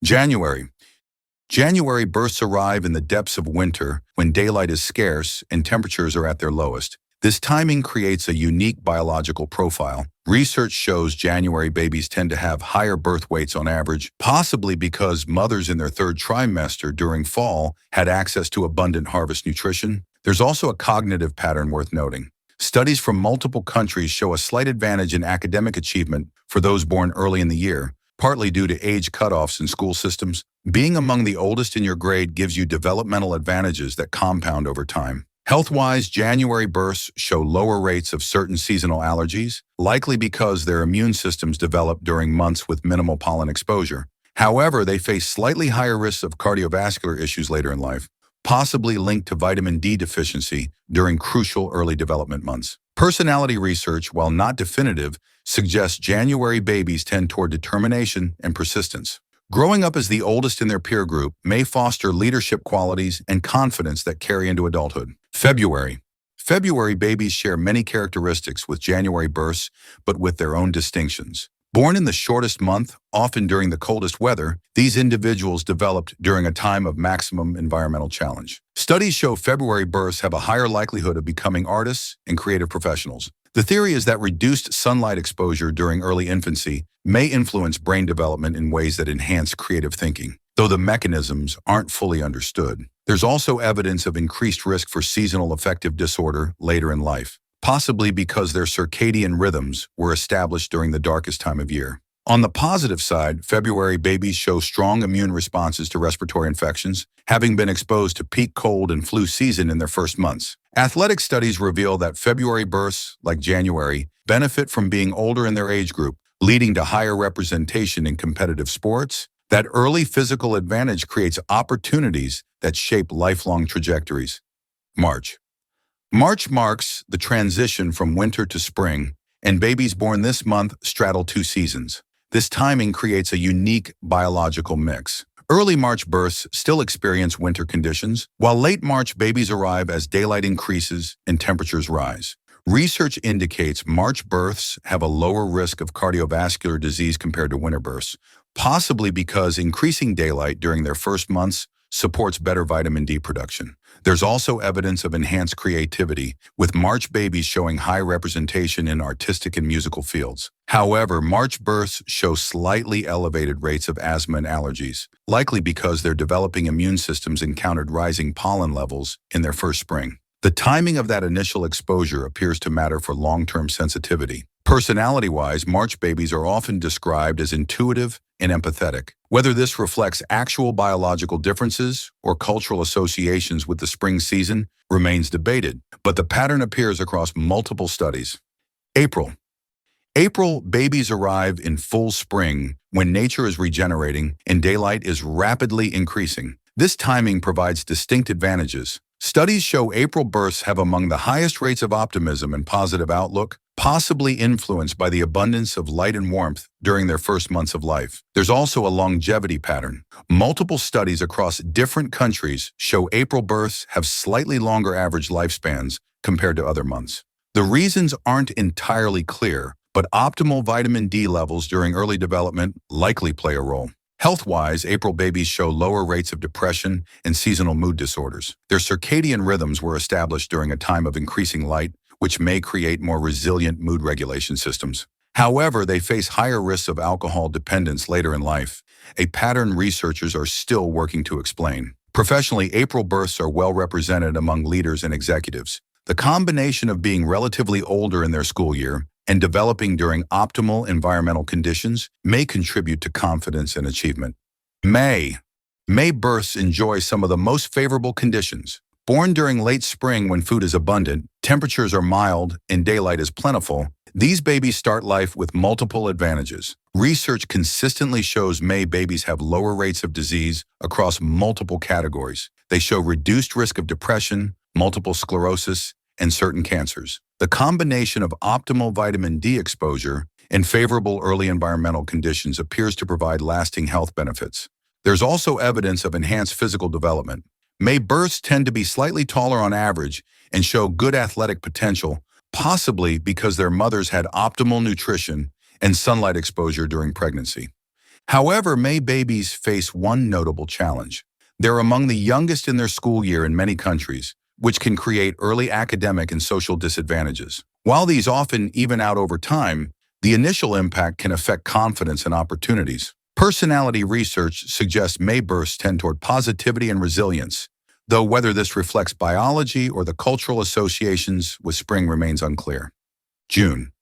January. January births arrive in the depths of winter when daylight is scarce and temperatures are at their lowest. This timing creates a unique biological profile. Research shows January babies tend to have higher birth weights on average, possibly because mothers in their third trimester during fall had access to abundant harvest nutrition. There's also a cognitive pattern worth noting. Studies from multiple countries show a slight advantage in academic achievement for those born early in the year, partly due to age cutoffs in school systems. Being among the oldest in your grade gives you developmental advantages that compound over time. Health-wise, January births show lower rates of certain seasonal allergies, likely because their immune systems develop during months with minimal pollen exposure. However, they face slightly higher risks of cardiovascular issues later in life, possibly linked to vitamin D deficiency during crucial early development months. Personality research, while not definitive, suggests January babies tend toward determination and persistence. Growing up as the oldest in their peer group may foster leadership qualities and confidence that carry into adulthood. February. February babies share many characteristics with January births, but with their own distinctions. Born in the shortest month, often during the coldest weather, these individuals developed during a time of maximum environmental challenge. Studies show February births have a higher likelihood of becoming artists and creative professionals. The theory is that reduced sunlight exposure during early infancy may influence brain development in ways that enhance creative thinking, though the mechanisms aren't fully understood. There's also evidence of increased risk for seasonal affective disorder later in life, possibly because their circadian rhythms were established during the darkest time of year. On the positive side, February babies show strong immune responses to respiratory infections, having been exposed to peak cold and flu season in their first months. Athletic studies reveal that February births, like January, benefit from being older in their age group, leading to higher representation in competitive sports. That early physical advantage creates opportunities that shape lifelong trajectories. March. March marks the transition from winter to spring, and babies born this month straddle two seasons. This timing creates a unique biological mix. Early March births still experience winter conditions, while late March babies arrive as daylight increases and temperatures rise. Research indicates March births have a lower risk of cardiovascular disease compared to winter births, possibly because increasing daylight during their first months supports better vitamin D production. There's also evidence of enhanced creativity, with March babies showing high representation in artistic and musical fields. However, March births show slightly elevated rates of asthma and allergies, likely because their developing immune systems encountered rising pollen levels in their first spring. The timing of that initial exposure appears to matter for long-term sensitivity. Personality-wise, March babies are often described as intuitive and empathetic. Whether this reflects actual biological differences or cultural associations with the spring season remains debated, but the pattern appears across multiple studies. April. April babies arrive in full spring when nature is regenerating and daylight is rapidly increasing. This timing provides distinct advantages. Studies show April births have among the highest rates of optimism and positive outlook, possibly influenced by the abundance of light and warmth during their first months of life. There's also a longevity pattern. Multiple studies across different countries show April births have slightly longer average lifespans compared to other months. The reasons aren't entirely clear, but optimal vitamin D levels during early development likely play a role. Health-wise, April babies show lower rates of depression and seasonal mood disorders. Their circadian rhythms were established during a time of increasing light, which may create more resilient mood regulation systems. However, they face higher risks of alcohol dependence later in life, a pattern researchers are still working to explain. Professionally, April births are well represented among leaders and executives. The combination of being relatively older in their school year and developing during optimal environmental conditions may contribute to confidence and achievement. May. May births enjoy some of the most favorable conditions. Born during late spring when food is abundant, temperatures are mild, and daylight is plentiful, these babies start life with multiple advantages. Research consistently shows May babies have lower rates of disease across multiple categories. They show reduced risk of depression, multiple sclerosis, and certain cancers. The combination of optimal vitamin D exposure and favorable early environmental conditions appears to provide lasting health benefits. There's also evidence of enhanced physical development. May births tend to be slightly taller on average and show good athletic potential, possibly because their mothers had optimal nutrition and sunlight exposure during pregnancy. However, May babies face one notable challenge. They're among the youngest in their school year in many countries, which can create early academic and social disadvantages. While these often even out over time, the initial impact can affect confidence and opportunities. Personality research suggests May births tend toward positivity and resilience, though whether this reflects biology or the cultural associations with spring remains unclear. June.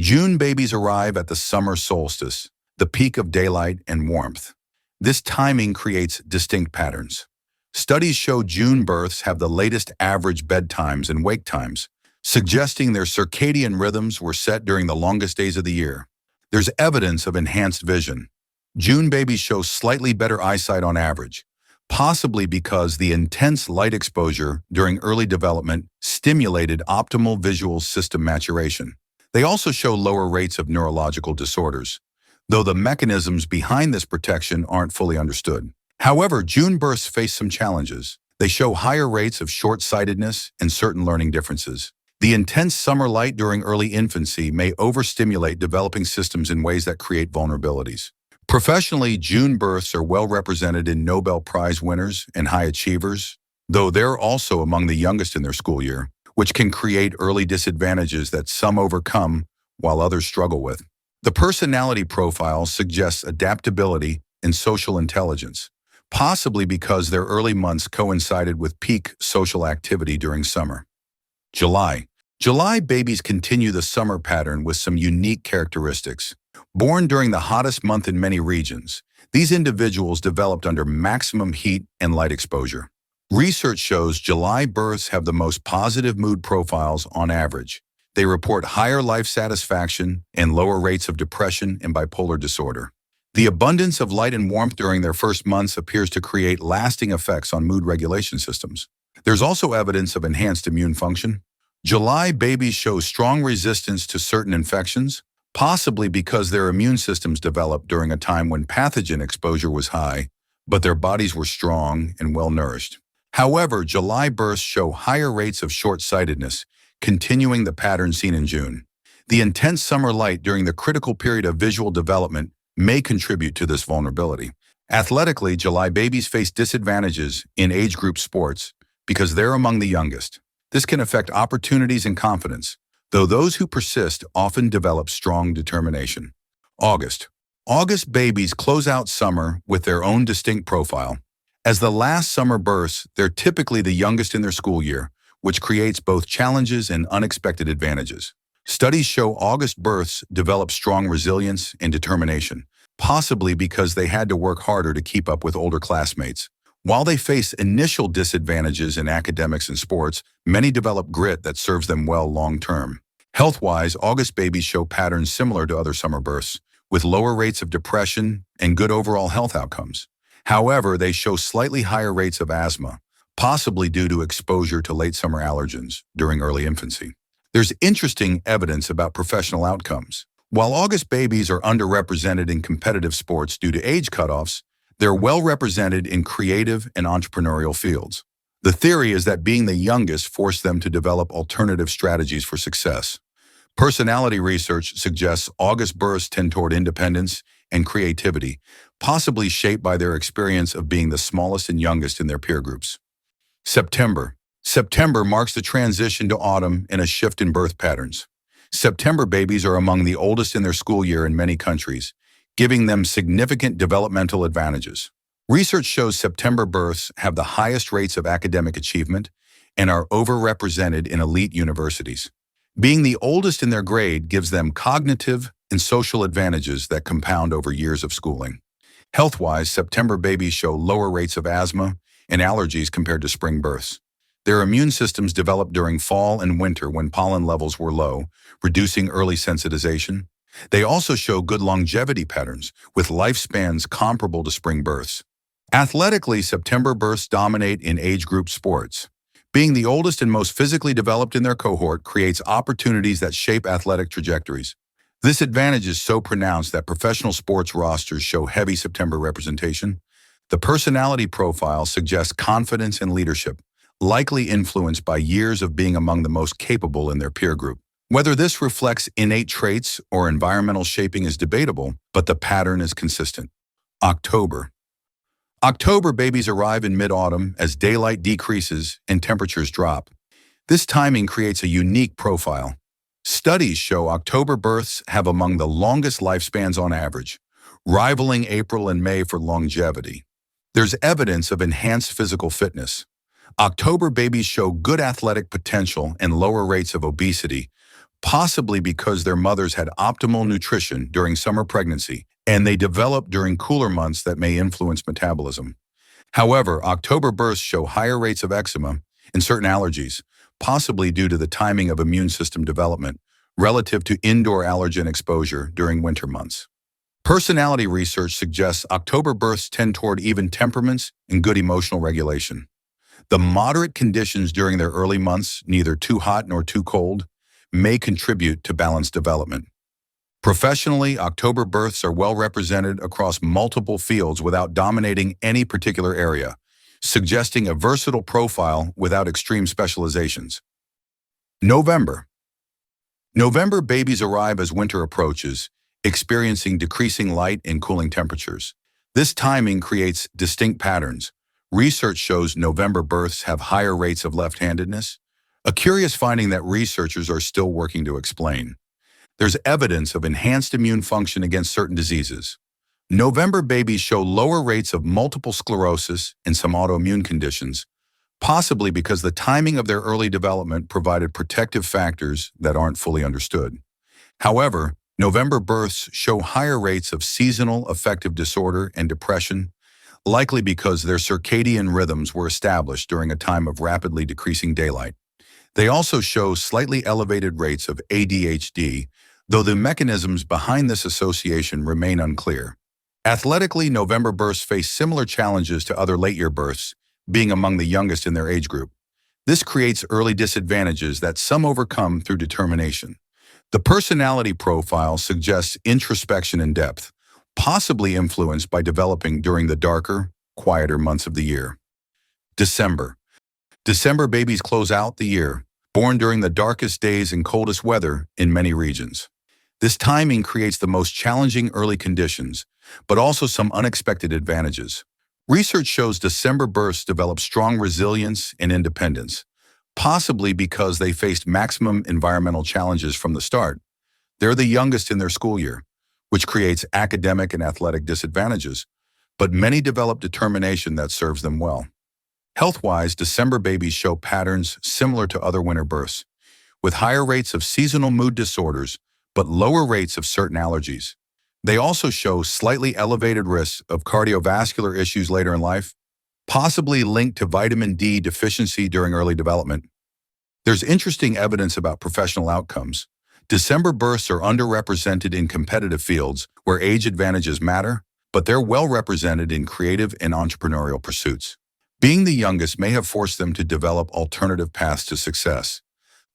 June babies arrive at the summer solstice, the peak of daylight and warmth. This timing creates distinct patterns. Studies show June births have the latest average bedtimes and wake times, suggesting their circadian rhythms were set during the longest days of the year. There's evidence of enhanced vision. June babies show slightly better eyesight on average, possibly because the intense light exposure during early development stimulated optimal visual system maturation. They also show lower rates of neurological disorders, though the mechanisms behind this protection aren't fully understood. However, June births face some challenges. They show higher rates of short-sightedness and certain learning differences. The intense summer light during early infancy may overstimulate developing systems in ways that create vulnerabilities. Professionally, June births are well represented in Nobel Prize winners and high achievers, though they're also among the youngest in their school year, which can create early disadvantages that some overcome while others struggle with. The personality profile suggests adaptability and social intelligence, possibly because their early months coincided with peak social activity during summer. July. July babies continue the summer pattern with some unique characteristics. Born during the hottest month in many regions, these individuals developed under maximum heat and light exposure. Research shows July births have the most positive mood profiles on average. They report higher life satisfaction and lower rates of depression and bipolar disorder. The abundance of light and warmth during their first months appears to create lasting effects on mood regulation systems. There's also evidence of enhanced immune function. July babies show strong resistance to certain infections, possibly because their immune systems developed during a time when pathogen exposure was high, but their bodies were strong and well-nourished. However, July births show higher rates of short-sightedness, continuing the pattern seen in June. The intense summer light during the critical period of visual development may contribute to this vulnerability. Athletically, July babies face disadvantages in age group sports because they're among the youngest. This can affect opportunities and confidence, though those who persist often develop strong determination. August. August babies close out summer with their own distinct profile. As the last summer births, they're typically the youngest in their school year, which creates both challenges and unexpected advantages. Studies show August births develop strong resilience and determination, possibly because they had to work harder to keep up with older classmates. While they face initial disadvantages in academics and sports, many develop grit that serves them well long-term. Health-wise, August babies show patterns similar to other summer births, with lower rates of depression and good overall health outcomes. However, they show slightly higher rates of asthma, possibly due to exposure to late summer allergens during early infancy. There's interesting evidence about professional outcomes. While August babies are underrepresented in competitive sports due to age cutoffs, they're well represented in creative and entrepreneurial fields. The theory is that being the youngest forced them to develop alternative strategies for success. Personality research suggests August births tend toward independence and creativity, possibly shaped by their experience of being the smallest and youngest in their peer groups. September. September marks the transition to autumn and a shift in birth patterns. September babies are among the oldest in their school year in many countries, giving them significant developmental advantages. Research shows September births have the highest rates of academic achievement and are overrepresented in elite universities. Being the oldest in their grade gives them cognitive and social advantages that compound over years of schooling. Health-wise, September babies show lower rates of asthma and allergies compared to spring births. Their immune systems develop during fall and winter when pollen levels were low, reducing early sensitization. They also show good longevity patterns, with lifespans comparable to spring births. Athletically, September births dominate in age group sports. Being the oldest and most physically developed in their cohort creates opportunities that shape athletic trajectories. This advantage is so pronounced that professional sports rosters show heavy September representation. The personality profile suggests confidence and leadership, likely influenced by years of being among the most capable in their peer group. Whether this reflects innate traits or environmental shaping is debatable, but the pattern is consistent. October. October babies arrive in mid-autumn as daylight decreases and temperatures drop. This timing creates a unique profile. Studies show October births have among the longest lifespans on average, rivaling April and May for longevity. There's evidence of enhanced physical fitness. October babies show good athletic potential and lower rates of obesity, possibly because their mothers had optimal nutrition during summer pregnancy, and they develop during cooler months that may influence metabolism. However, October births show higher rates of eczema and certain allergies, possibly due to the timing of immune system development relative to indoor allergen exposure during winter months. Personality research suggests October births tend toward even temperaments and good emotional regulation. The moderate conditions during their early months, neither too hot nor too cold, may contribute to balanced development. Professionally, October births are well represented across multiple fields without dominating any particular area, suggesting a versatile profile without extreme specializations. November. November babies arrive as winter approaches, experiencing decreasing light and cooling temperatures. This timing creates distinct patterns. Research shows November births have higher rates of left-handedness, a curious finding that researchers are still working to explain. There's evidence of enhanced immune function against certain diseases. November babies show lower rates of multiple sclerosis and some autoimmune conditions, possibly because the timing of their early development provided protective factors that aren't fully understood. However, November births show higher rates of seasonal affective disorder and depression, likely because their circadian rhythms were established during a time of rapidly decreasing daylight. They also show slightly elevated rates of ADHD, though the mechanisms behind this association remain unclear. Athletically, November births face similar challenges to other late-year births, being among the youngest in their age group. This creates early disadvantages that some overcome through determination. The personality profile suggests introspection and depth, possibly influenced by developing during the darker, quieter months of the year. December. December babies close out the year, born during the darkest days and coldest weather in many regions. This timing creates the most challenging early conditions, but also some unexpected advantages. Research shows December births develop strong resilience and independence, possibly because they faced maximum environmental challenges from the start. They're the youngest in their school year, which creates academic and athletic disadvantages, but many develop determination that serves them well. Health-wise, December babies show patterns similar to other winter births, with higher rates of seasonal mood disorders, but lower rates of certain allergies. They also show slightly elevated risks of cardiovascular issues later in life, possibly linked to vitamin D deficiency during early development. There's interesting evidence about professional outcomes. December births are underrepresented in competitive fields where age advantages matter, but they're well represented in creative and entrepreneurial pursuits. Being the youngest may have forced them to develop alternative paths to success.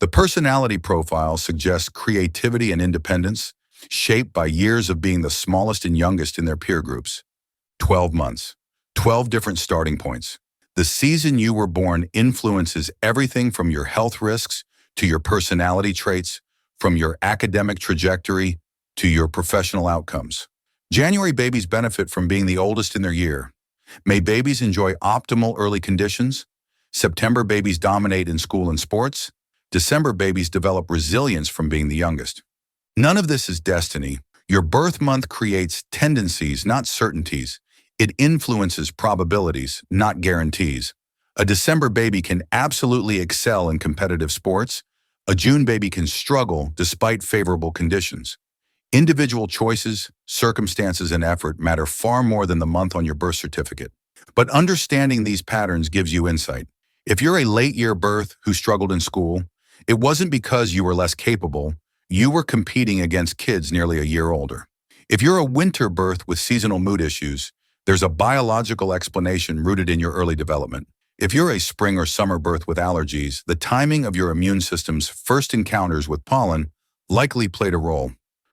The personality profile suggests creativity and independence, shaped by years of being the smallest and youngest in their peer groups. 12 months, 12 different starting points. The season you were born influences everything from your health risks to your personality traits, from your academic trajectory to your professional outcomes. January babies benefit from being the oldest in their year. May babies enjoy optimal early conditions. September babies dominate in school and sports. December babies develop resilience from being the youngest. None of this is destiny. Your birth month creates tendencies, not certainties. It influences probabilities, not guarantees. A December baby can absolutely excel in competitive sports. A June baby can struggle despite favorable conditions. Individual choices, circumstances, and effort matter far more than the month on your birth certificate. But understanding these patterns gives you insight. If you're a late-year birth who struggled in school, it wasn't because you were less capable. You were competing against kids nearly a year older. If you're a winter birth with seasonal mood issues, there's a biological explanation rooted in your early development. If you're a spring or summer birth with allergies, the timing of your immune system's first encounters with pollen likely played a role.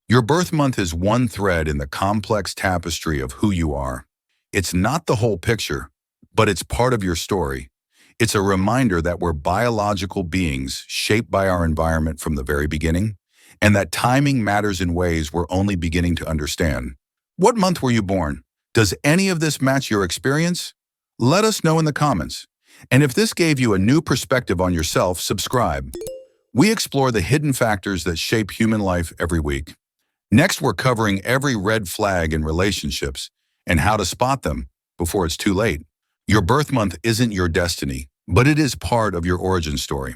Your birth month is one thread in the complex tapestry of who you are. It's not the whole picture, but it's part of your story. It's a reminder that we're biological beings shaped by our environment from the very beginning, and that timing matters in ways we're only beginning to understand. What month were you born? Does any of this match your experience? Let us know in the comments. And if this gave you a new perspective on yourself, subscribe. We explore the hidden factors that shape human life every week. Next, we're covering every red flag in relationships and how to spot them before it's too late. Your birth month isn't your destiny, but it is part of your origin story.